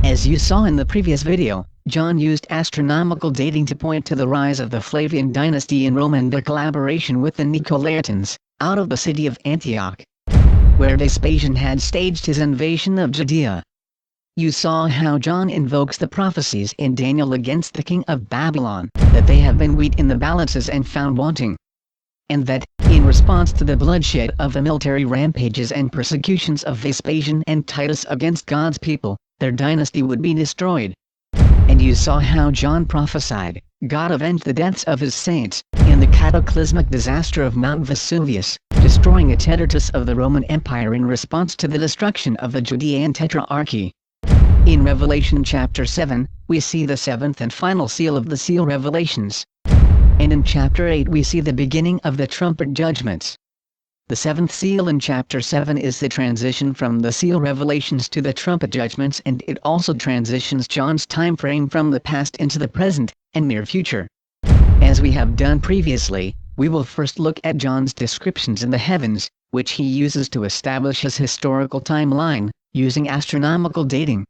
As you saw in the previous video, John used astronomical dating to point to the rise of the Flavian dynasty in Rome and their collaboration with the Nicolaitans, out of the city of Antioch, where Vespasian had staged his invasion of Judea. You saw how John invokes the prophecies in Daniel against the king of Babylon, that they have been weighed in the balances and found wanting. And that, in response to the bloodshed of the military rampages and persecutions of Vespasian and Titus against God's people, their dynasty would be destroyed. And you saw how John prophesied, God avenged the deaths of his saints, in the cataclysmic disaster of Mount Vesuvius, destroying a tetrarchs of the Roman Empire in response to the destruction of the Judean Tetrarchy. In Revelation chapter 7, we see the seventh and final seal of the seal revelations. And in chapter 8 we see the beginning of the trumpet judgments. The seventh seal in chapter 7 is the transition from the seal revelations to the trumpet judgments, and it also transitions John's time frame from the past into the present and near future. As we have done previously, we will first look at John's descriptions in the heavens, which he uses to establish his historical timeline, using astronomical dating.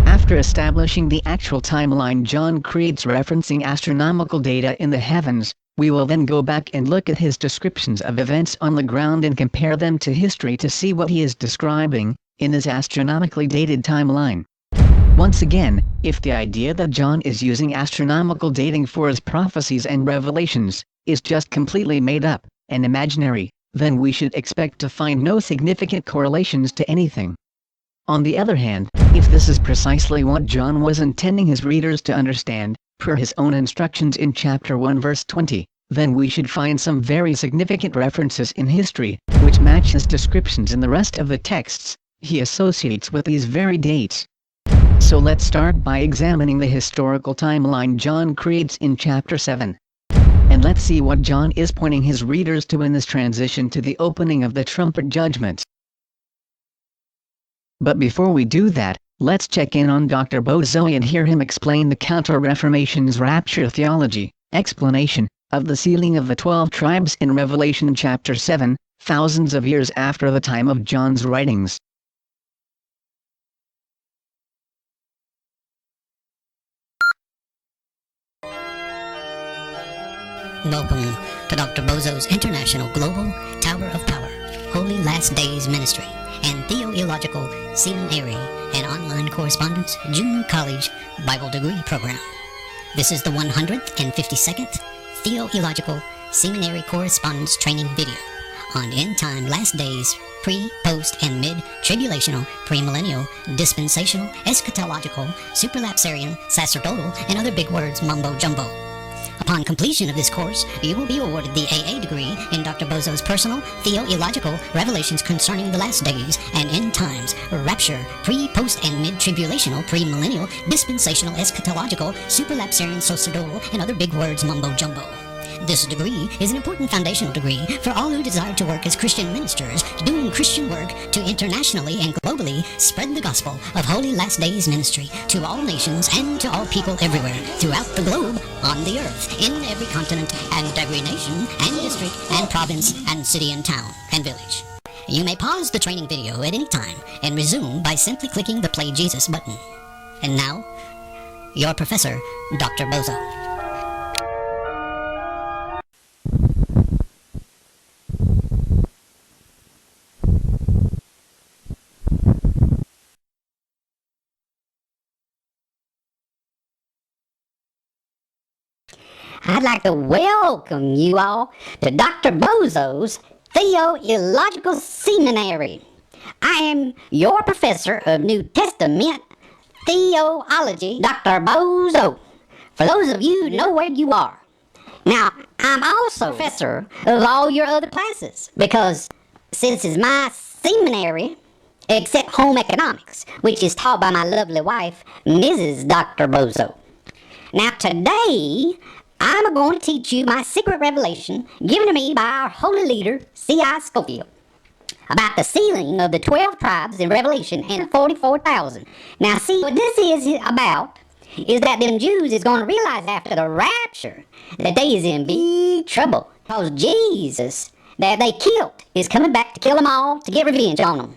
After establishing the actual timeline John creates referencing astronomical data in the heavens, we will then go back and look at his descriptions of events on the ground and compare them to history to see what he is describing in his astronomically dated timeline. Once again, if the idea that John is using astronomical dating for his prophecies and revelations is just completely made up and imaginary, then we should expect to find no significant correlations to anything. On the other hand, if this is precisely what John was intending his readers to understand, per his own instructions in chapter 1 verse 20, then we should find some very significant references in history, which match his descriptions in the rest of the texts he associates with these very dates. So let's start by examining the historical timeline John creates in chapter 7. And let's see what John is pointing his readers to in this transition to the opening of the trumpet judgments. But before we do that, let's check in on Dr. Bozo and hear him explain the Counter-Reformation's rapture theology, explanation, of the sealing of the 12 tribes in Revelation chapter 7, thousands of years after the time of John's writings. Welcome to Dr. Bozo's International Global Tower of Power, Holy Last Days Ministry, and Theological Seminary and Online Correspondence Junior College Bible Degree Program. This is the 152nd Theological Seminary Correspondence Training video on end-time last days, pre, post, and mid-tribulational, premillennial, dispensational, eschatological, superlapsarian, sacerdotal, and other big words mumbo-jumbo. Upon completion of this course, you will be awarded the AA degree in Dr. Bozo's personal theological revelations concerning the last days and end times, rapture, pre, post, and mid-tribulational, premillennial, dispensational, eschatological, superlapsarian, sacerdotal, and other big words mumbo-jumbo. This degree is an important foundational degree for all who desire to work as Christian ministers, doing Christian work to internationally and globally spread the gospel of Holy Last Days ministry to all nations and to all people everywhere throughout the globe, on the earth, in every continent and every nation and district and province and city and town and village. You may pause the training video at any time and resume by simply clicking the Play Jesus button. And now, your professor, Dr. Bozo. I'd like to welcome you all to Dr. Bozo's Theological Seminary. I am your professor of New Testament theology, Dr. Bozo, for those of you who know where you are. Now, I'm also professor of all your other classes, because since it's my seminary, except home economics, which is taught by my lovely wife, Mrs. Dr. Bozo. Now, today, I'm going to teach you my secret revelation given to me by our holy leader, C.I. Scofield, about the sealing of the 12 tribes in Revelation and the 44,000. Now, see, what this is about is that them Jews is going to realize after the rapture that they is in big trouble, because Jesus that they killed is coming back to kill them all, to get revenge on them.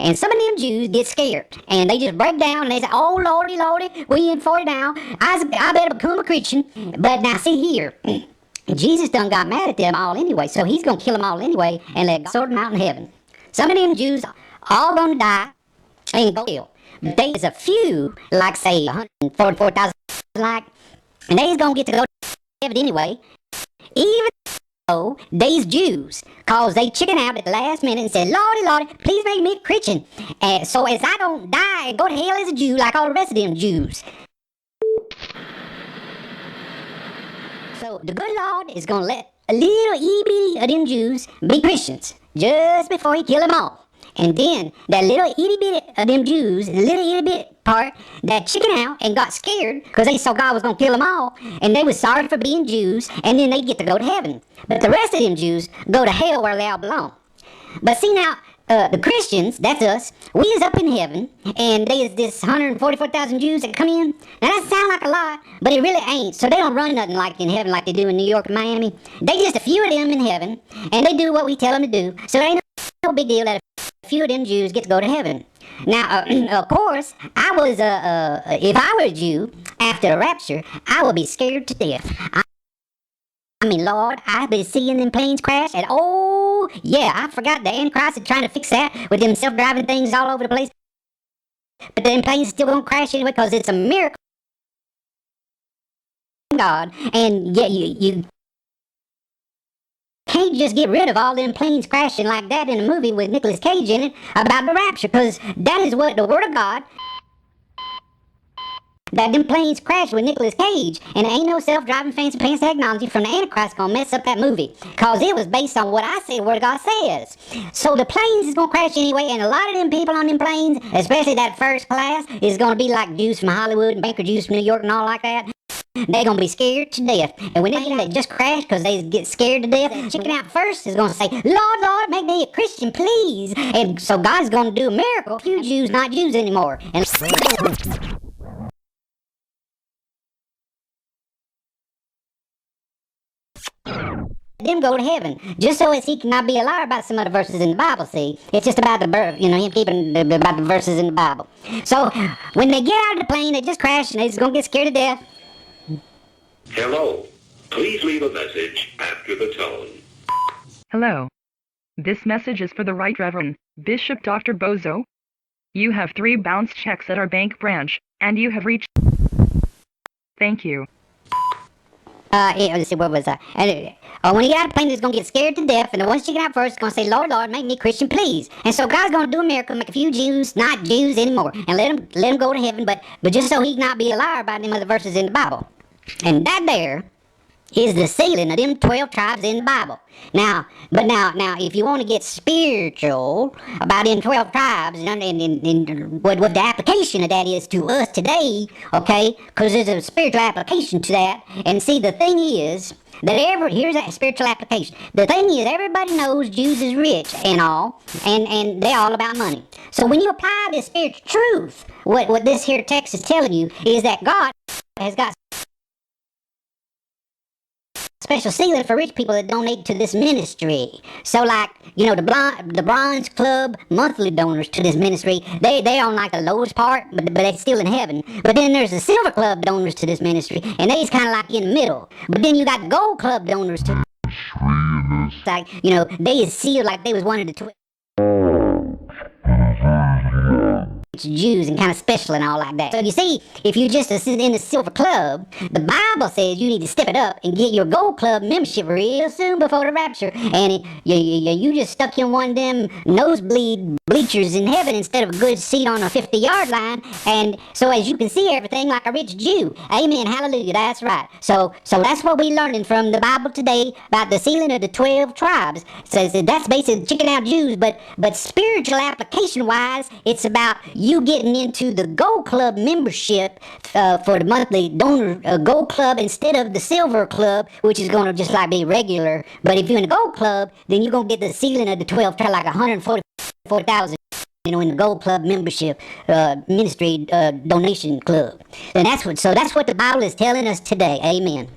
And some of them Jews get scared, and they just break down, and they say, oh, Lordy, Lordy, we in for it now. I better become a Christian. But now, see here, Jesus done got mad at them all anyway, so he's going to kill them all anyway and let God sort them out in heaven. Some of them Jews all going to die and go to hell. But there's a few, like, say, 144,000, like, and they's going to get to go to heaven anyway, even though they's Jews, cause they chicken out at the last minute and said, Lordy, Lordy, please make me a Christian. So as I don't die and go to hell as a Jew like all the rest of them Jews. So the good Lord is going to let a little itty-bitty of them Jews be Christians just before he kill them all. And then that little itty-bitty of them Jews, the little itty-bitty part, that chicken out and got scared because they saw God was going to kill them all, and they was sorry for being Jews, and then they get to go to heaven. But the rest of them Jews go to hell where they all belong. But see now, the Christians, that's us, we is up in heaven, and there's this 144,000 Jews that come in. Now that sound like a lot, but it really ain't. So they don't run nothing like in heaven like they do in New York and Miami. They just a few of them in heaven, and they do what we tell them to do. So it ain't no big deal that a few of them Jews get to go to heaven. Now, of course, I was, if I were a Jew after the rapture, I would be scared to death. I mean, Lord, I've been seeing them planes crash, and oh, yeah, I forgot the Antichrist is trying to fix that with them self-driving things all over the place. But them planes still gonna crash anyway, because it's a miracle from God, and yeah, you can't just get rid of all them planes crashing like that in a movie with Nicolas Cage in it about the rapture, because that is what the Word of God, that them planes crash with Nicolas Cage, and there ain't no self-driving fancy pants technology from the Antichrist gonna mess up that movie, cause it was based on what I said, what God says. So the planes is gonna crash anyway, and a lot of them people on them planes, especially that first class, is gonna be like Jews from Hollywood and banker Jews from New York and all like that. They gonna be scared to death, and when they just crash because they get scared to death, chicken out first is gonna say, Lord, Lord, make me a Christian, please. And so God's gonna do a miracle. Few Jews not Jews anymore. And them go to heaven, just so as he cannot be a liar about some of the verses in the Bible. See, it's just about him keeping about the verses in the Bible. So when they get out of the plane, they just crash and they're just gonna get scared to death. Hello. Please leave a message after the tone. Hello. This message is for the Right Reverend Bishop Dr. Bozo. You have 3 bounce checks at our bank branch, and you have reached. Thank you. Let's see, what was that? When he get out of the plane, he's gonna get scared to death, and the ones chicken out first is gonna say, Lord, Lord, make me a Christian, please. And so God's gonna do a miracle, make a few Jews not Jews anymore, and let them go to heaven, but just so he not be a liar about them other verses in the Bible. And that there is the sealing of them 12 tribes in the Bible. Now, if you want to get spiritual about them 12 tribes, and what the application of that is to us today, okay, because there's a spiritual application to that. And see, the thing is that here's a spiritual application. The thing is, everybody knows Jews is rich and all, and they're all about money. So when you apply this spiritual truth, what this here text is telling you is that God has got special sealing for rich people that donate to this ministry. So like, the Bronze Club monthly donors to this ministry, they on like the lowest part, but they still in heaven. But then there's the Silver Club donors to this ministry, and they's kind of like in the middle. But then you got the Gold Club donors to, like, they is sealed like they was one of the 12 Jews and kind of special and all like that. So you see, if you just in the Silver Club, the Bible says you need to step it up and get your Gold Club membership real soon before the rapture. And you just stuck in one of them nosebleed bleachers in heaven instead of a good seat on a 50-yard line. And so as you can see everything like a rich Jew. Amen. Hallelujah. That's right. So that's what we learning from the Bible today about the sealing of the 12 tribes. So that's basically chicken out Jews, but spiritual application wise, it's about you getting into the Gold Club membership for the monthly donor Gold Club instead of the Silver Club, which is going to just like be regular. But if you're in the Gold Club, then you're going to get the sealing of the 12, like 144,000. In the Gold Club membership ministry donation club. And that's what the Bible is telling us today. Amen.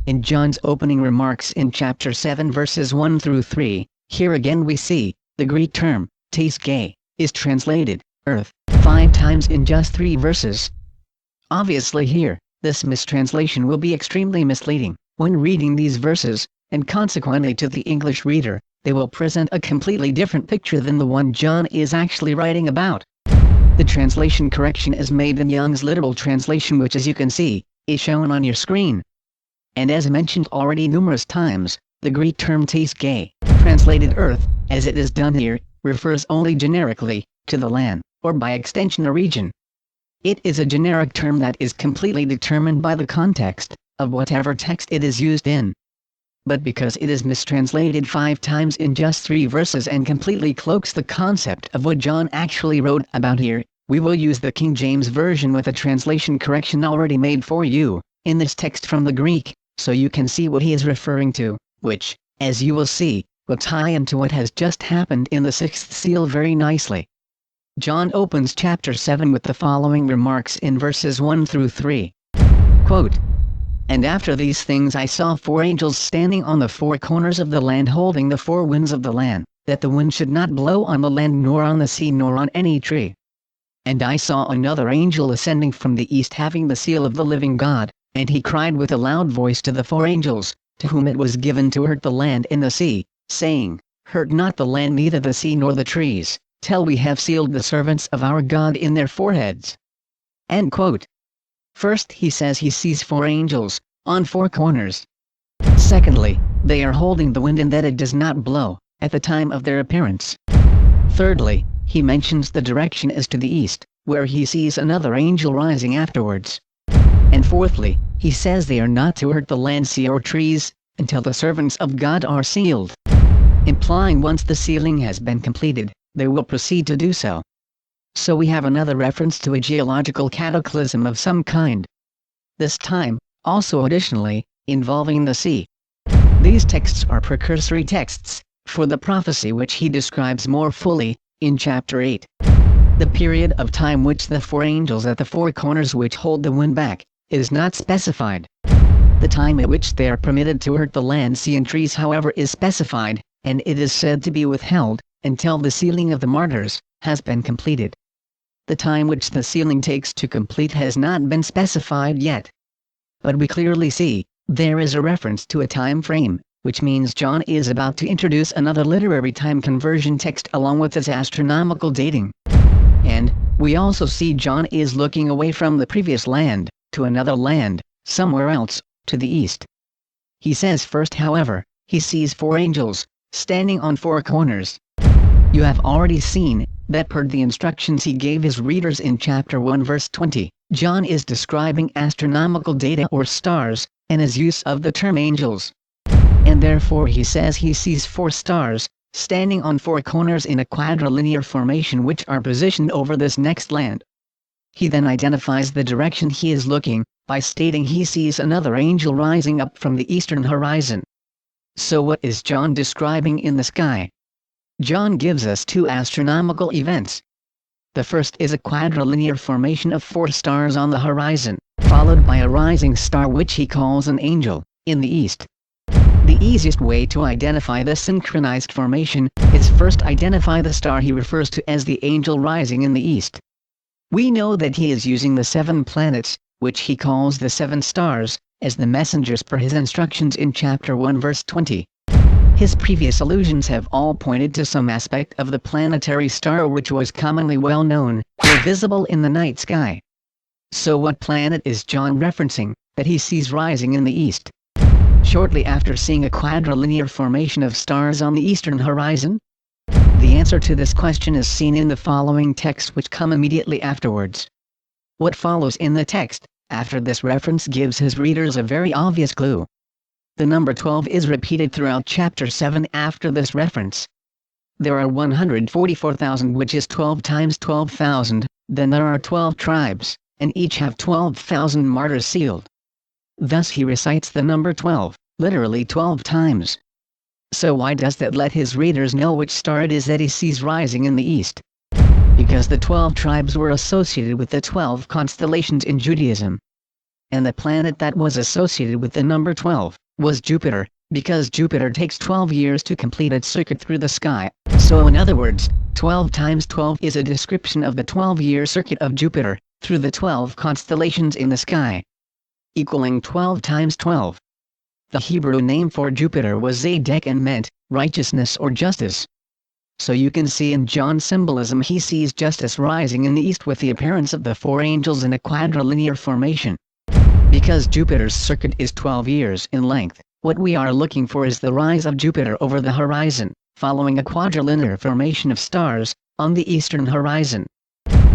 In John's opening remarks in chapter 7 verses 1 through 3, here again we see, the Greek term, teisge, is translated, earth, 5 times in just 3 verses. Obviously here, this mistranslation will be extremely misleading, when reading these verses, and consequently to the English reader, they will present a completely different picture than the one John is actually writing about. The translation correction is made in Young's literal translation, which, as you can see, is shown on your screen. And as mentioned already numerous times, the Greek term teisge, translated earth, as it is done here, refers only generically to the land, or by extension a region. It is a generic term that is completely determined by the context of whatever text it is used in. But because it is mistranslated 5 times in just 3 verses and completely cloaks the concept of what John actually wrote about here, we will use the King James Version with a translation correction already made for you, in this text from the Greek, so you can see what he is referring to, which, as you will see, will tie into what has just happened in the 6th seal very nicely. John opens chapter 7 with the following remarks in verses 1 through 3. Quote, "And after these things I saw 4 angels standing on the 4 corners of the land, holding the 4 winds of the land, that the wind should not blow on the land nor on the sea nor on any tree. And I saw another angel ascending from the east, having the seal of the living God, and he cried with a loud voice to the 4 angels, to whom it was given to hurt the land and the sea, saying, Hurt not the land, neither the sea nor the trees, till we have sealed the servants of our God in their foreheads." End quote. First he says he sees 4 angels, on 4 corners. Secondly, they are holding the wind and that it does not blow, at the time of their appearance. Thirdly, he mentions the direction is to the east, where he sees another angel rising afterwards. And fourthly, he says they are not to hurt the land, sea or trees, until the servants of God are sealed. Implying once the sealing has been completed, they will proceed to do so. So we have another reference to a geological cataclysm of some kind. This time, also additionally, involving the sea. These texts are precursory texts, for the prophecy which he describes more fully, in chapter 8. The period of time which the 4 angels at the 4 corners which hold the wind back, is not specified. The time at which they are permitted to hurt the land, sea and trees however is specified, and it is said to be withheld, until the sealing of the martyrs, has been completed. The time which the sealing takes to complete has not been specified yet. But we clearly see, there is a reference to a time frame, which means John is about to introduce another literary time conversion text along with its astronomical dating. And, we also see John is looking away from the previous land, to another land, somewhere else, to the east. He says first, however, he sees 4 angels, standing on 4 corners. You have already seen, that per the instructions he gave his readers in chapter 1 verse 20, John is describing astronomical data or stars, and his use of the term angels. And therefore he says he sees 4 stars, standing on 4 corners in a quadrilinear formation which are positioned over this next land. He then identifies the direction he is looking, by stating he sees another angel rising up from the eastern horizon. So what is John describing in the sky? John gives us 2 astronomical events. The first is a quadrilinear formation of 4 stars on the horizon, followed by a rising star which he calls an angel, in the east. The easiest way to identify this synchronized formation, is first identify the star he refers to as the angel rising in the east. We know that he is using the 7 planets, which he calls the 7 stars, as the messengers per his instructions in chapter 1 verse 20. His previous allusions have all pointed to some aspect of the planetary star which was commonly well known, or visible in the night sky. So what planet is John referencing, that he sees rising in the east? Shortly after seeing a quadrilinear formation of stars on the eastern horizon? The answer to this question is seen in the following text which come immediately afterwards. What follows in the text, after this reference, gives his readers a very obvious clue. The number 12 is repeated throughout chapter 7 after this reference. There are 144,000, which is 12 times 12,000, then there are 12 tribes, and each have 12,000 martyrs sealed. Thus he recites the number 12, literally 12 times. So why does that let his readers know which star it is that he sees rising in the east? Because the 12 tribes were associated with the 12 constellations in Judaism. and the planet that was associated with the number 12 was Jupiter, because Jupiter takes 12 years to complete its circuit through the sky. So in other words, 12 times 12 is a description of the 12-year circuit of Jupiter, through the 12 constellations in the sky, equaling 12 times 12. The Hebrew name for Jupiter was Zadek and meant righteousness or justice. So you can see in John's symbolism he sees justice rising in the east with the appearance of the 4 angels in a quadrilinear formation. Because Jupiter's circuit is 12 years in length, what we are looking for is the rise of Jupiter over the horizon, following a quadrilinear formation of stars on the eastern horizon.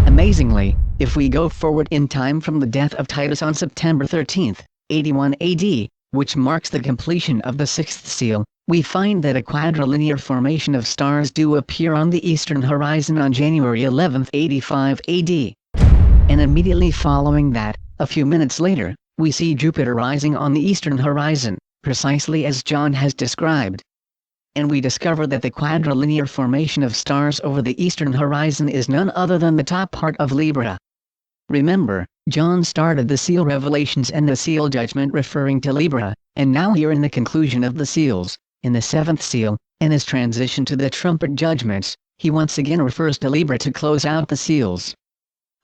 Amazingly, if we go forward in time from the death of Titus on September 13, 81 AD, which marks the completion of the 6th seal, we find that a quadrilinear formation of stars do appear on the eastern horizon on January 11, 85 AD. And immediately following that, a few minutes later, we see Jupiter rising on the eastern horizon, precisely as John has described. And we discover that the quadrilinear formation of stars over the eastern horizon is none other than the top part of Libra. Remember, John started the seal revelations and the seal judgment referring to Libra, and now here in the conclusion of the seals, in the 7th seal, and his transition to the trumpet judgments, he once again refers to Libra to close out the seals.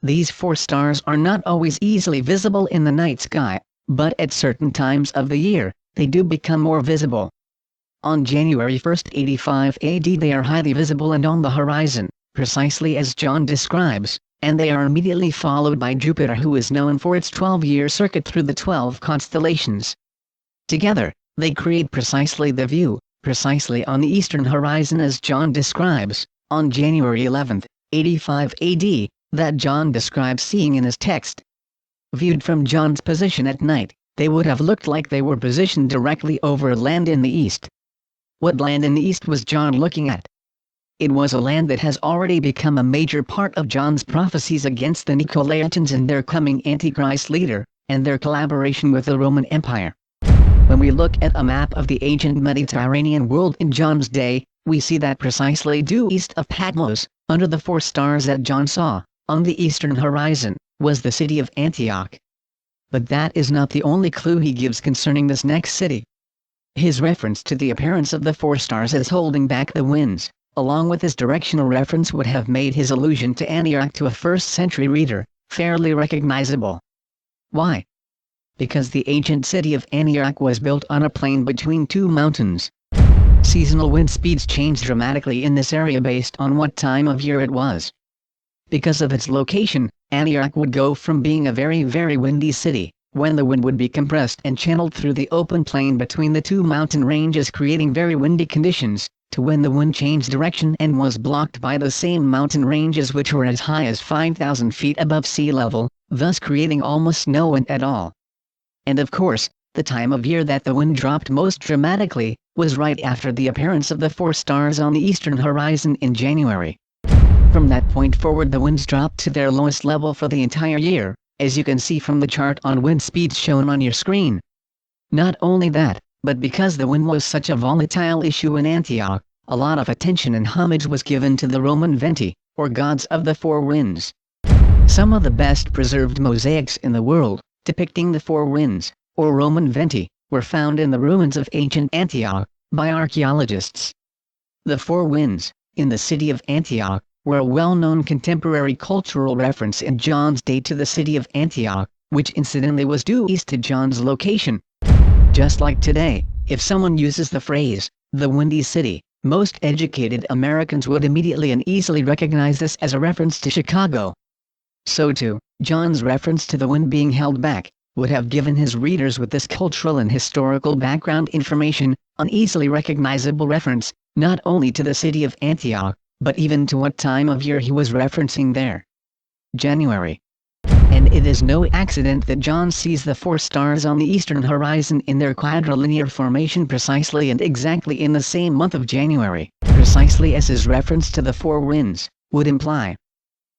These 4 stars are not always easily visible in the night sky, but at certain times of the year, they do become more visible. On January 1, 85 AD they are highly visible and on the horizon, precisely as John describes, and they are immediately followed by Jupiter, who is known for its 12-year circuit through the 12 constellations. Together, they create precisely the view, precisely on the eastern horizon as John describes, on January 11, 85 AD, that John describes seeing in his text. Viewed from John's position at night, they would have looked like they were positioned directly over land in the east. What land in the east was John looking at? It was a land that has already become a major part of John's prophecies against the Nicolaitans and their coming Antichrist leader, and their collaboration with the Roman Empire. When we look at a map of the ancient Mediterranean world in John's day, we see that precisely due east of Patmos, under the 4 stars that John saw, on the eastern horizon, was the city of Antioch. But that is not the only clue he gives concerning this next city. His reference to the appearance of the 4 stars as holding back the winds, along with his directional reference, would have made his allusion to Antioch to a 1st century reader fairly recognizable. Why? Because the ancient city of Antioch was built on a plain between 2 mountains. Seasonal wind speeds change dramatically in this area based on what time of year it was. Because of its location, Antioch would go from being a very windy city, when the wind would be compressed and channeled through the open plain between the 2 mountain ranges creating very windy conditions, to when the wind changed direction and was blocked by the same mountain ranges which were as high as 5,000 feet above sea level, thus creating almost no wind at all. And of course, the time of year that the wind dropped most dramatically, was right after the appearance of the 4 stars on the eastern horizon in January. From that point forward the winds dropped to their lowest level for the entire year, as you can see from the chart on wind speeds shown on your screen. Not only that, but because the wind was such a volatile issue in Antioch, a lot of attention and homage was given to the Roman Venti, or gods of the 4 winds. Some of the best preserved mosaics in the world, depicting the 4 winds, or Roman Venti, were found in the ruins of ancient Antioch, by archaeologists. The 4 winds, in the city of Antioch, were a well-known contemporary cultural reference in John's day to the city of Antioch, which incidentally was due east to John's location. Just like today, if someone uses the phrase, the Windy City, most educated Americans would immediately and easily recognize this as a reference to Chicago. So too, John's reference to the wind being held back, would have given his readers with this cultural and historical background information, an easily recognizable reference, not only to the city of Antioch, but even to what time of year he was referencing there. January. And it is no accident that John sees the 4 stars on the eastern horizon in their quadrilinear formation precisely and exactly in the same month of January, precisely as his reference to the 4 winds would imply.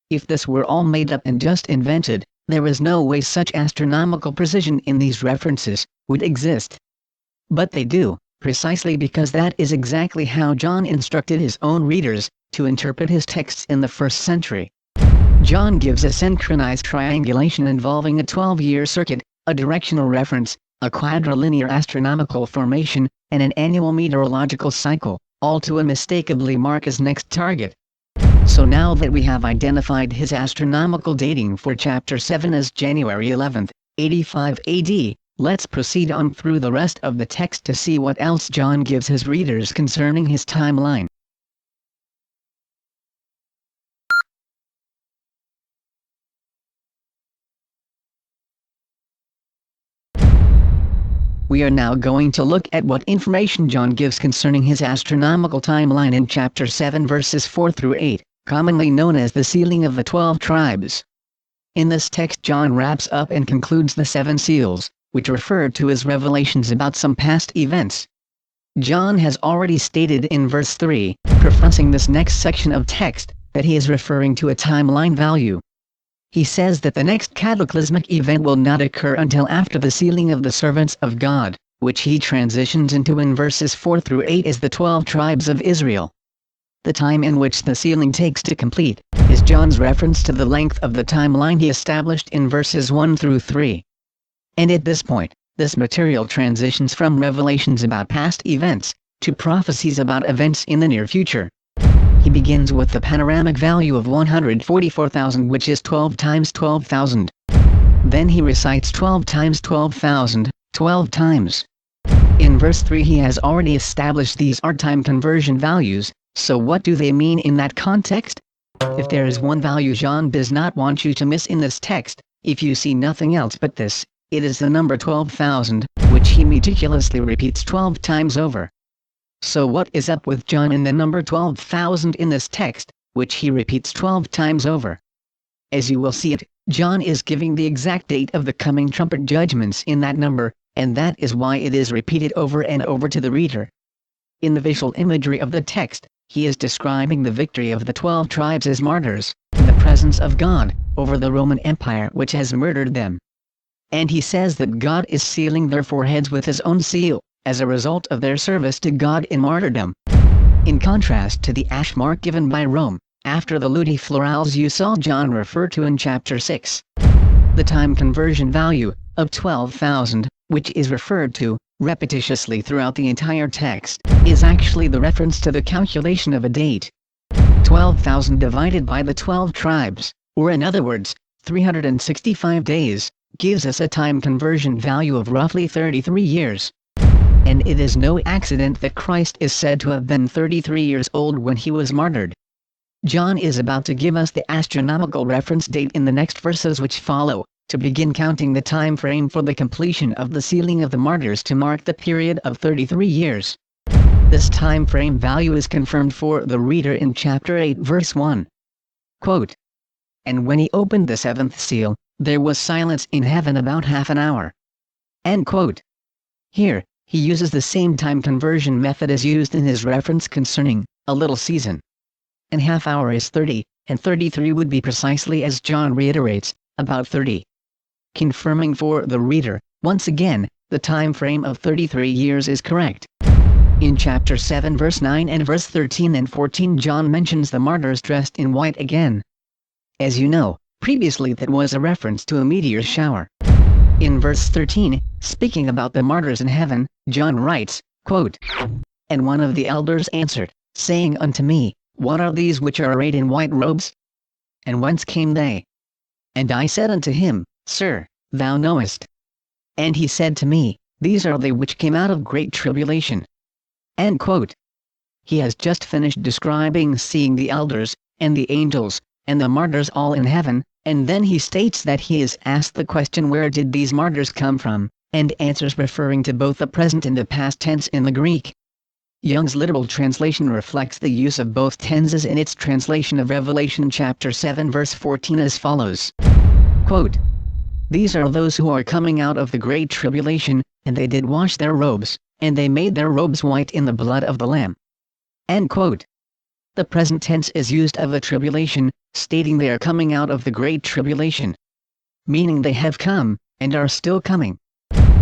If this were all made up and just invented, there is no way such astronomical precision in these references would exist. But they do, precisely because that is exactly how John instructed his own readers to interpret his texts in the 1st century. John gives a synchronized triangulation involving a 12-year circuit, a directional reference, a quadrilinear astronomical formation, and an annual meteorological cycle, all to unmistakably mark his next target. So now that we have identified his astronomical dating for Chapter 7 as January 11th, 85 AD, let's proceed on through the rest of the text to see what else John gives his readers concerning his timeline. We are now going to look at what information John gives concerning his astronomical timeline in Chapter 7 verses 4 through 8, commonly known as the sealing of the 12 tribes. In this text John wraps up and concludes the 7 seals, which refer to as revelations about some past events. John has already stated in verse 3, prefacing this next section of text, that he is referring to a timeline value. He says that the next cataclysmic event will not occur until after the sealing of the servants of God, which he transitions into in verses 4 through 8 as the 12 tribes of Israel. The time in which the sealing takes to complete, is John's reference to the length of the timeline he established in verses 1 through 3. And at this point, this material transitions from revelations about past events, to prophecies about events in the near future. He begins with the panoramic value of 144,000, which is 12 times 12,000. Then he recites 12 times 12,000, 12 times. In verse 3 he has already established these are time conversion values, so what do they mean in that context? If there is one value John does not want you to miss in this text, if you see nothing else but this, it is the number 12,000, which he meticulously repeats 12 times over. So what is up with John in the number 12,000 in this text, which he repeats 12 times over? As you will see it, John is giving the exact date of the coming trumpet judgments in that number, and that is why it is repeated over and over to the reader. In the visual imagery of the text, he is describing the victory of the 12 tribes as martyrs, in the presence of God, over the Roman Empire which has murdered them. And he says that God is sealing their foreheads with his own seal, as a result of their service to God in martyrdom. In contrast to the ash mark given by Rome, after the ludi florals you saw John refer to in chapter 6. The time conversion value, of 12,000, which is referred to, repetitiously throughout the entire text, is actually the reference to the calculation of a date. 12,000 divided by the 12 tribes, or in other words, 365 days, gives us a time conversion value of roughly 33 years. And it is no accident that Christ is said to have been 33 years old when he was martyred. John is about to give us the astronomical reference date in the next verses which follow, to begin counting the time frame for the completion of the sealing of the martyrs to mark the period of 33 years. This time frame value is confirmed for the reader in chapter 8 verse 1. Quote, "And when he opened the 7th seal, there was silence in heaven about half an hour." End quote. Here, he uses the same time conversion method as used in his reference concerning a little season. An half hour is 30, and 33 would be precisely as John reiterates, about 30. Confirming for the reader, once again, the time frame of 33 years is correct. In chapter 7 verse 9 and verse 13 and 14 John mentions the martyrs dressed in white again. As you know, previously that was a reference to a meteor shower. In verse 13, speaking about the martyrs in heaven, John writes, quote, "And one of the elders answered, saying unto me, What are these which are arrayed in white robes? And whence came they? And I said unto him, Sir, thou knowest. And he said to me, These are they which came out of great tribulation." End quote. He has just finished describing seeing the elders, and the angels, and the martyrs all in heaven, and then he states that he is asked the question where did these martyrs come from, and answers referring to both the present and the past tense in the Greek. Young's literal translation reflects the use of both tenses in its translation of Revelation chapter 7 verse 14 as follows. Quote, "These are those who are coming out of the great tribulation, and they did wash their robes, and they made their robes white in the blood of the Lamb." End quote. The present tense is used of a tribulation, stating they are coming out of the great tribulation. Meaning they have come, and are still coming.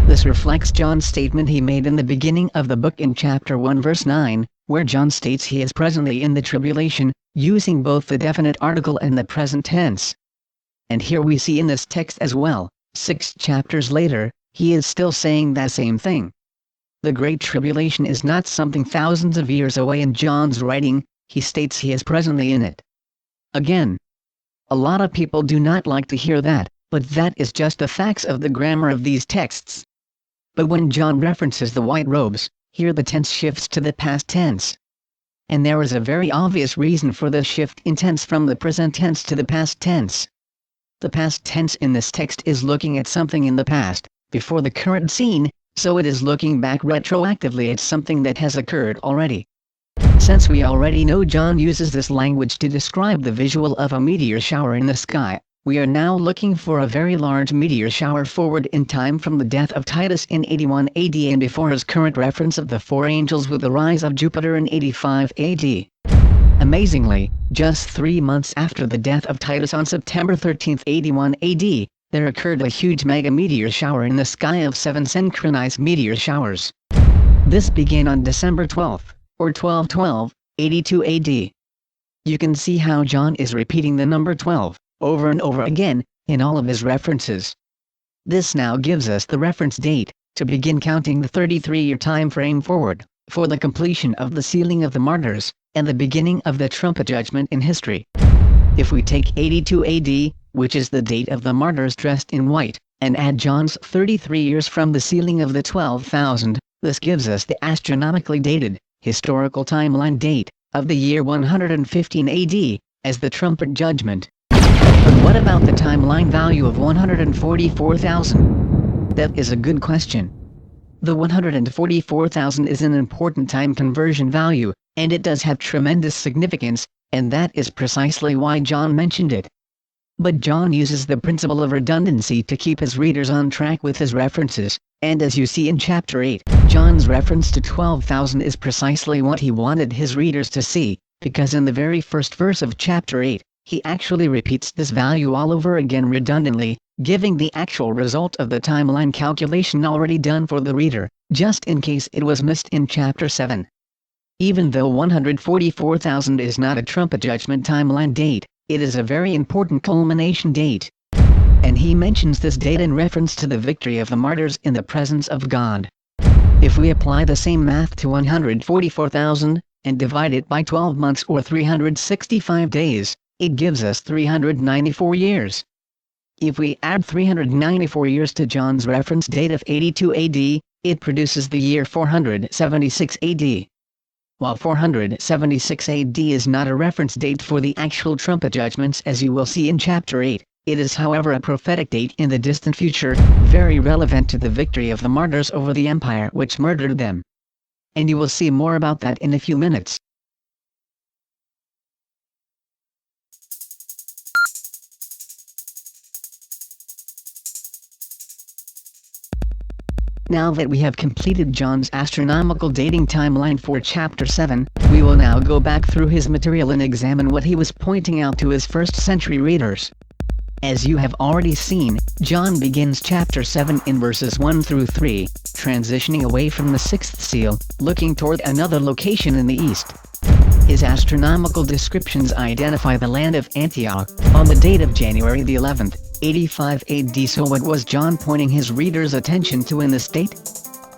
This reflects John's statement he made in the beginning of the book in chapter 1 verse 9, where John states he is presently in the tribulation, using both the definite article and the present tense. And here we see in this text as well, 6 chapters later, he is still saying that same thing. The Great Tribulation is not something thousands of years away in John's writing, he states he is presently in it. Again, a lot of people do not like to hear that, but that is just the facts of the grammar of these texts. But when John references the white robes, here the tense shifts to the past tense. And there is a very obvious reason for the shift in tense from the present tense to the past tense. The past tense in this text is looking at something in the past, before the current scene, so it is looking back retroactively at something that has occurred already. Since we already know John uses this language to describe the visual of a meteor shower in the sky, we are now looking for a very large meteor shower forward in time from the death of Titus in 81 AD and before his current reference of the 4 angels with the rise of Jupiter in 85 AD. Amazingly, just 3 months after the death of Titus on September 13, 81 AD, there occurred a huge mega-meteor shower in the sky of 7 synchronized meteor showers. This began on December 12, or 12/12, 82 AD. You can see how John is repeating the number 12, over and over again, in all of his references. This now gives us the reference date, to begin counting the 33-year time frame forward, for the completion of the sealing of the martyrs, and the beginning of the trumpet judgment in history. If we take 82 AD, which is the date of the martyrs dressed in white, and add John's 33 years from the sealing of the 12,000, this gives us the astronomically dated, historical timeline date, of the year 115 AD, as the trumpet judgment. But what about the timeline value of 144,000? That is a good question. The 144,000 is an important time conversion value, and it does have tremendous significance, and that is precisely why John mentioned it. But John uses the principle of redundancy to keep his readers on track with his references, and as you see in chapter 8, John's reference to 12,000 is precisely what he wanted his readers to see, because in the very first verse of chapter 8, he actually repeats this value all over again redundantly, giving the actual result of the timeline calculation already done for the reader, just in case it was missed in chapter 7. Even though 144,000 is not a trumpet judgment timeline date, it is a very important culmination date. And he mentions this date in reference to the victory of the martyrs in the presence of God. If we apply the same math to 144,000, and divide it by 12 months or 365 days, it gives us 394 years. If we add 394 years to John's reference date of 82 AD, it produces the year 476 AD. While 476 AD is not a reference date for the actual trumpet judgments as you will see in chapter 8, it is however a prophetic date in the distant future, very relevant to the victory of the martyrs over the empire which murdered them. And you will see more about that in a few minutes. Now that we have completed John's astronomical dating timeline for chapter 7, we will now go back through his material and examine what he was pointing out to his first century readers. As you have already seen, John begins chapter 7 in verses 1 through 3, transitioning away from the sixth seal, looking toward another location in the east. His astronomical descriptions identify the land of Antioch, on the date of January the 11th, 85 AD. So what was John pointing his readers' attention to in this date?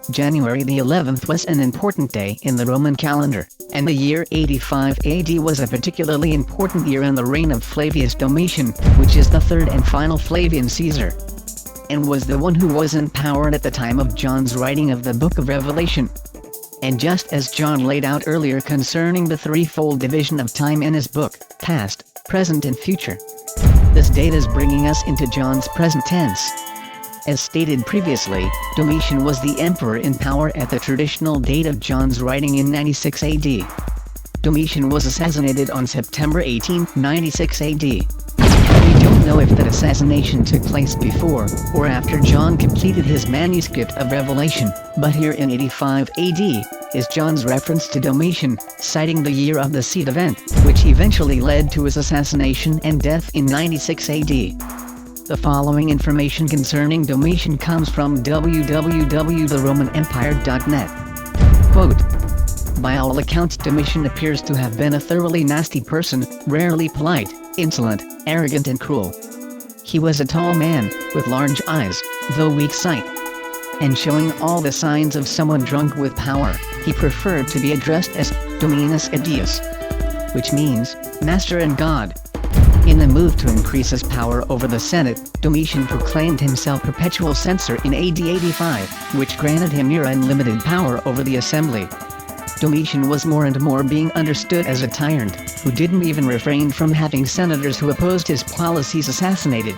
January the 11th was an important day in the Roman calendar, and the year 85 AD was a particularly important year in the reign of Flavius Domitian, which is the third and final Flavian Caesar, and was the one who was in power at the time of John's writing of the book of Revelation. And just as John laid out earlier concerning the threefold division of time in his book, past, present and future, this date is bringing us into John's present tense. As stated previously, Domitian was the emperor in power at the traditional date of John's writing in 96 AD. Domitian was assassinated on September 18, 96 AD. We don't know if that assassination took place before or after John completed his manuscript of Revelation, but here in 85 AD is John's reference to Domitian, citing the year of the seed event, which eventually led to his assassination and death in 96 AD. The following information concerning Domitian comes from www.theromanempire.net. Quote, "By all accounts Domitian appears to have been a thoroughly nasty person, rarely polite, insolent, arrogant and cruel. He was a tall man, with large eyes, though weak sight. And showing all the signs of someone drunk with power, he preferred to be addressed as Dominus et Deus, which means, Master and God. In the move to increase his power over the Senate, Domitian proclaimed himself perpetual censor in AD 85, which granted him near unlimited power over the assembly. Domitian was more and more being understood as a tyrant, who didn't even refrain from having senators who opposed his policies assassinated.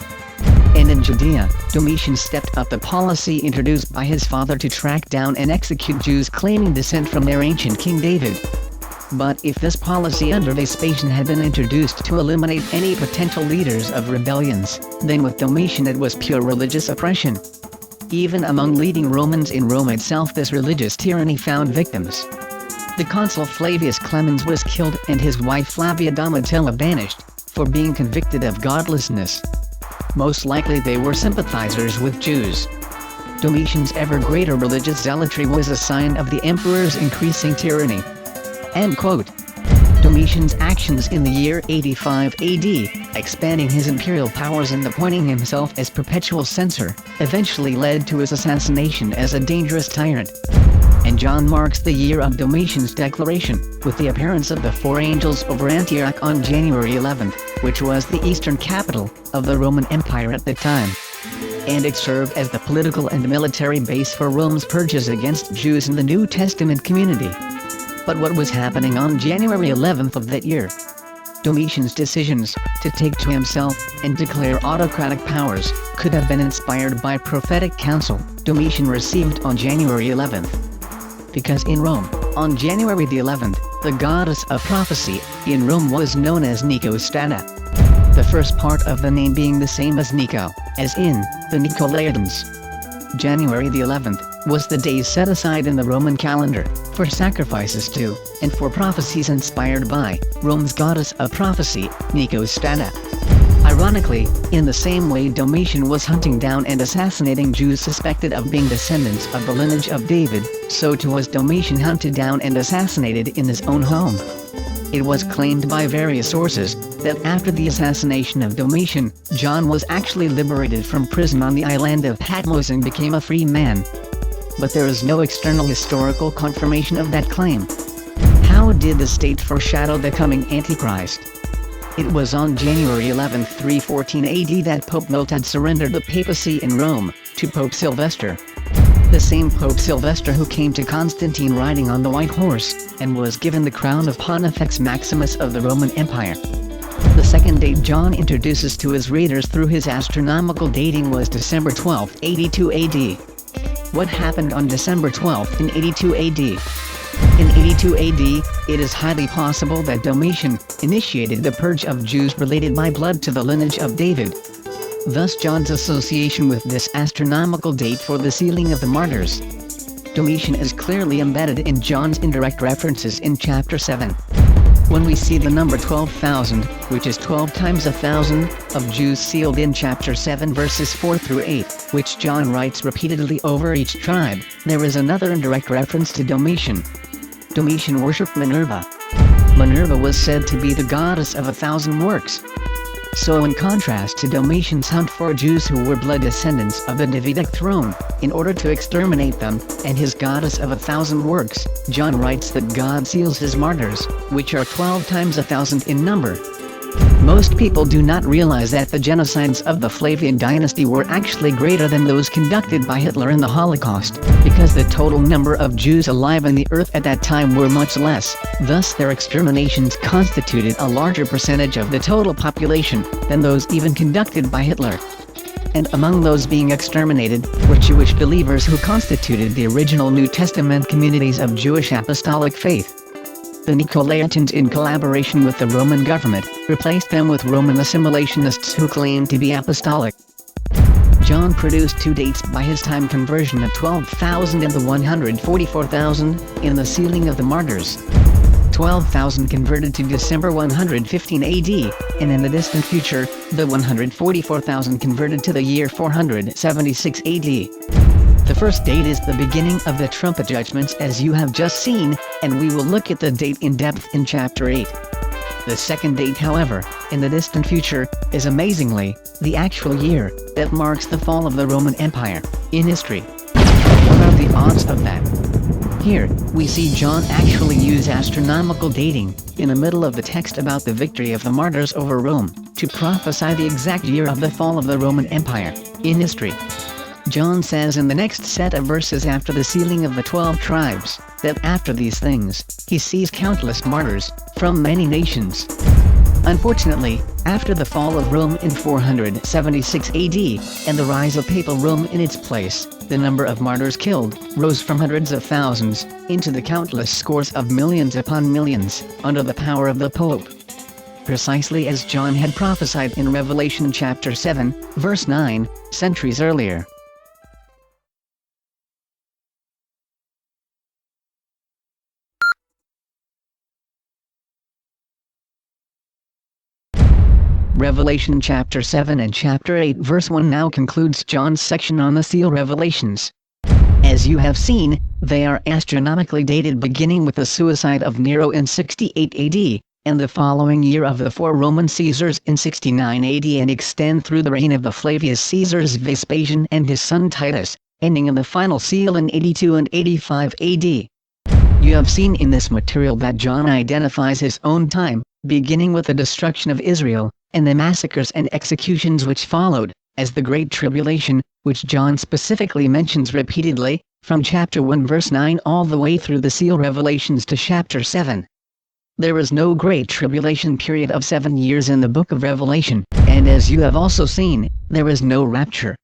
And in Judea, Domitian stepped up the policy introduced by his father to track down and execute Jews claiming descent from their ancient King David. But if this policy under Vespasian had been introduced to eliminate any potential leaders of rebellions, then with Domitian it was pure religious oppression. Even among leading Romans in Rome itself, this religious tyranny found victims. The consul Flavius Clemens was killed and his wife Flavia Domitilla banished, for being convicted of godlessness. Most likely they were sympathizers with Jews. Domitian's ever greater religious zealotry was a sign of the emperor's increasing tyranny. End quote. Domitian's actions in the year 85 AD, expanding his imperial powers and appointing himself as perpetual censor, eventually led to his assassination as a dangerous tyrant. And John marks the year of Domitian's declaration, with the appearance of the four angels over Antioch on January 11th, which was the eastern capital of the Roman Empire at the time. And it served as the political and military base for Rome's purges against Jews in the New Testament community. But what was happening on January 11th of that year? Domitian's decisions to take to himself and declare autocratic powers could have been inspired by prophetic counsel Domitian received on January 11th. Because in Rome, on January the 11th, the goddess of prophecy in Rome was known as Nicostata. The first part of the name being the same as Nico, as in the Nicolaitans. January the 11th was the day set aside in the Roman calendar for sacrifices to, and for prophecies inspired by, Rome's goddess of prophecy, Nicostata. Ironically, in the same way Domitian was hunting down and assassinating Jews suspected of being descendants of the lineage of David, so too was Domitian hunted down and assassinated in his own home. It was claimed by various sources that after the assassination of Domitian, John was actually liberated from prison on the island of Patmos and became a free man. But there is no external historical confirmation of that claim. How did the state foreshadow the coming Antichrist? It was on January 11, 314 AD that Pope Miltad surrendered the papacy in Rome to Pope Sylvester. The same Pope Sylvester who came to Constantine riding on the white horse, and was given the crown of Pontifex Maximus of the Roman Empire. The second date John introduces to his readers through his astronomical dating was December 12, 82 AD. What happened on December 12 in 82 AD? In 82 AD, it is highly possible that Domitian initiated the purge of Jews related by blood to the lineage of David. Thus John's association with this astronomical date for the sealing of the martyrs. Domitian is clearly embedded in John's indirect references in chapter 7. When we see the number 12,000, which is 12 times 1,000, of Jews sealed in chapter 7 verses 4 through 8, which John writes repeatedly over each tribe, there is another indirect reference to Domitian. Domitian worshipped Minerva. Minerva was said to be the goddess of 1,000 works. So in contrast to Domitian's hunt for Jews who were blood descendants of the Davidic throne, in order to exterminate them, and his goddess of 1,000 works, John writes that God seals his martyrs, which are 12 times 1,000 in number. Most people do not realize that the genocides of the Flavian dynasty were actually greater than those conducted by Hitler in the Holocaust, because the total number of Jews alive on the earth at that time were much less, thus their exterminations constituted a larger percentage of the total population than those even conducted by Hitler. And among those being exterminated were Jewish believers who constituted the original New Testament communities of Jewish apostolic faith. The Nicolaitans, in collaboration with the Roman government, replaced them with Roman assimilationists who claimed to be apostolic. John produced two dates by his time conversion of 12,000 and the 144,000 in the sealing of the martyrs. 12,000 converted to December 115 AD, and in the distant future, the 144,000 converted to the year 476 AD. The first date is the beginning of the trumpet judgments as you have just seen, and we will look at the date in depth in chapter 8. The second date, however, in the distant future, is amazingly, the actual year that marks the fall of the Roman Empire in history. What are the odds of that? Here, we see John actually use astronomical dating, in the middle of the text about the victory of the martyrs over Rome, to prophesy the exact year of the fall of the Roman Empire in history. John says in the next set of verses after the sealing of the 12 tribes, that after these things, he sees countless martyrs, from many nations. Unfortunately, after the fall of Rome in 476 AD, and the rise of Papal Rome in its place, the number of martyrs killed rose from hundreds of thousands, into the countless scores of millions upon millions, under the power of the Pope. Precisely as John had prophesied in Revelation chapter 7, verse 9, centuries earlier. Revelation chapter 7 and chapter 8 verse 1 now concludes John's section on the seal revelations. As you have seen, they are astronomically dated beginning with the suicide of Nero in 68 AD, and the following year of the 4 Roman Caesars in 69 AD and extend through the reign of the Flavius Caesars Vespasian and his son Titus, ending in the final seal in 82 and 85 AD. You have seen in this material that John identifies his own time, beginning with the destruction of Israel, and the massacres and executions which followed, as the Great Tribulation, which John specifically mentions repeatedly, from chapter 1 verse 9 all the way through the seal revelations to chapter 7. There is no Great Tribulation period of 7 years in the book of Revelation, and as you have also seen, there is no rapture.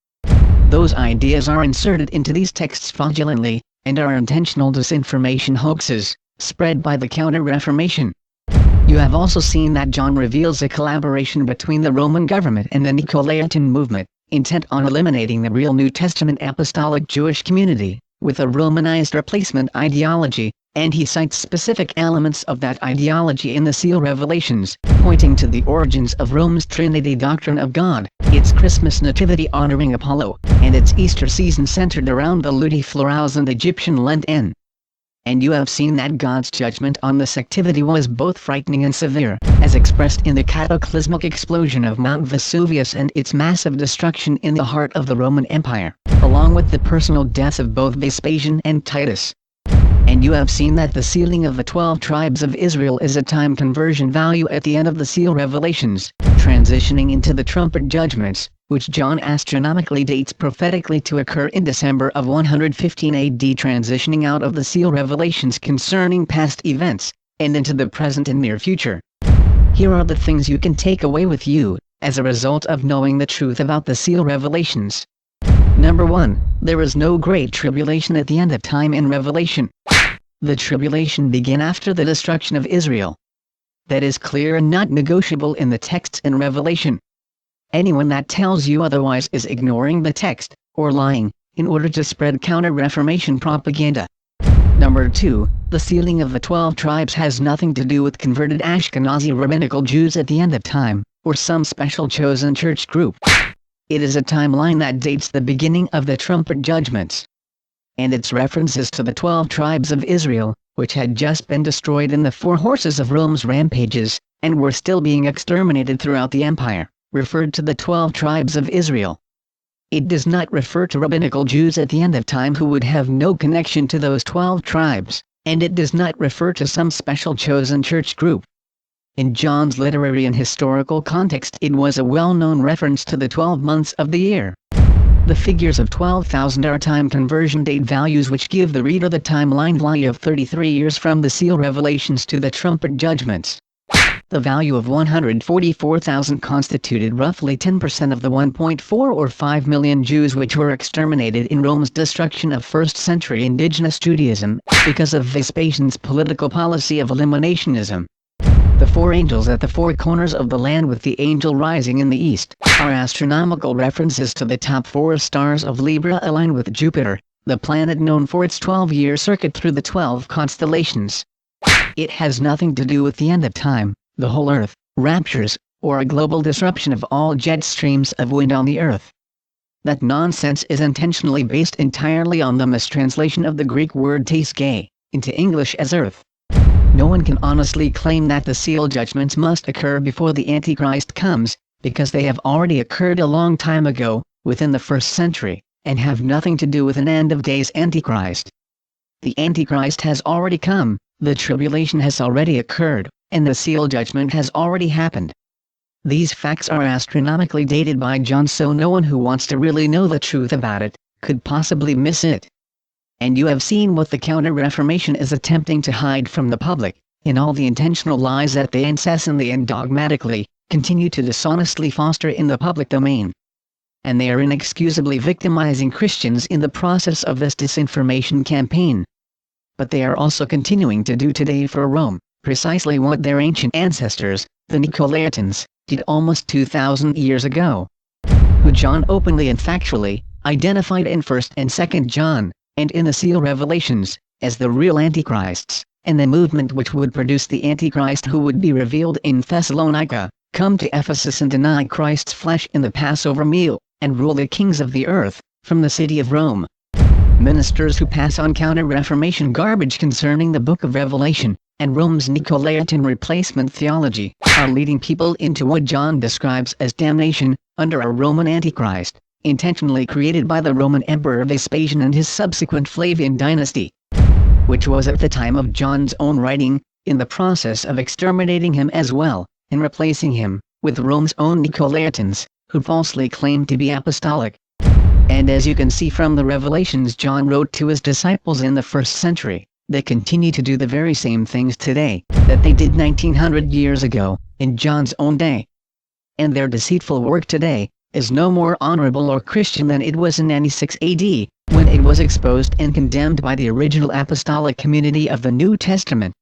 Those ideas are inserted into these texts fraudulently, and are intentional disinformation hoaxes, spread by the Counter-Reformation. You have also seen that John reveals a collaboration between the Roman government and the Nicolaitan movement, intent on eliminating the real New Testament apostolic Jewish community, with a Romanized replacement ideology, and he cites specific elements of that ideology in the seal revelations, pointing to the origins of Rome's Trinity doctrine of God, its Christmas nativity honoring Apollo, and its Easter season centered around the Ludi Florals and Egyptian Lenten. And you have seen that God's judgment on this activity was both frightening and severe, as expressed in the cataclysmic explosion of Mount Vesuvius and its massive destruction in the heart of the Roman Empire, along with the personal deaths of both Vespasian and Titus. And you have seen that the sealing of the 12 tribes of Israel is a time conversion value at the end of the seal revelations, transitioning into the trumpet judgments, which John astronomically dates prophetically to occur in December of 115 AD, transitioning out of the seal revelations concerning past events, and into the present and near future. Here are the things you can take away with you, as a result of knowing the truth about the seal revelations. Number 1, there is no Great Tribulation at the end of time in Revelation. The tribulation began after the destruction of Israel. That is clear and not negotiable in the texts in Revelation. Anyone that tells you otherwise is ignoring the text, or lying, in order to spread counter-reformation propaganda. Number 2, the sealing of the 12 tribes has nothing to do with converted Ashkenazi rabbinical Jews at the end of time, or some special chosen church group. It is a timeline that dates the beginning of the trumpet judgments. And its references to the 12 tribes of Israel, which had just been destroyed in the 4 horses of Rome's rampages, and were still being exterminated throughout the empire, referred to the 12 tribes of Israel. It does not refer to rabbinical Jews at the end of time who would have no connection to those 12 tribes, and it does not refer to some special chosen church group. In John's literary and historical context, it was a well-known reference to the 12 months of the year. The figures of 12,000 are time conversion date values which give the reader the timeline value of 33 years from the seal revelations to the trumpet judgments. The value of 144,000 constituted roughly 10% of the 1.4 or 5 million Jews which were exterminated in Rome's destruction of 1st century indigenous Judaism, because of Vespasian's political policy of eliminationism. The 4 angels at the 4 corners of the land with the angel rising in the east, are astronomical references to the top 4 stars of Libra aligned with Jupiter, the planet known for its 12-year circuit through the 12 constellations. It has nothing to do with the end of time, the whole earth, raptures, or a global disruption of all jet streams of wind on the earth. That nonsense is intentionally based entirely on the mistranslation of the Greek word teisge, into English as earth. No one can honestly claim that the seal judgments must occur before the Antichrist comes, because they have already occurred a long time ago, within the 1st century, and have nothing to do with an end of days Antichrist. The Antichrist has already come, the tribulation has already occurred, and the seal judgment has already happened. These facts are astronomically dated by John, so no one who wants to really know the truth about it could possibly miss it. And you have seen what the Counter-Reformation is attempting to hide from the public, in all the intentional lies that they incessantly and dogmatically continue to dishonestly foster in the public domain. And they are inexcusably victimizing Christians in the process of this disinformation campaign. But they are also continuing to do today for Rome, precisely what their ancient ancestors, the Nicolaitans, did almost 2,000 years ago. Who John openly and factually identified in 1st and 2nd John, and in the seal revelations, as the real antichrists, and the movement which would produce the Antichrist who would be revealed in Thessalonica, come to Ephesus and deny Christ's flesh in the Passover meal, and rule the kings of the earth, from the city of Rome. Ministers who pass on Counter-Reformation garbage concerning the book of Revelation, and Rome's Nicolaitan replacement theology, are leading people into what John describes as damnation, under a Roman Antichrist, intentionally created by the Roman Emperor Vespasian and his subsequent Flavian dynasty, which was at the time of John's own writing, in the process of exterminating him as well, and replacing him with Rome's own Nicolaitans, who falsely claimed to be apostolic. And as you can see from the revelations John wrote to his disciples in the 1st century, they continue to do the very same things today that they did 1900 years ago, in John's own day. And their deceitful work today is no more honorable or Christian than it was in 96 AD, when it was exposed and condemned by the original apostolic community of the New Testament.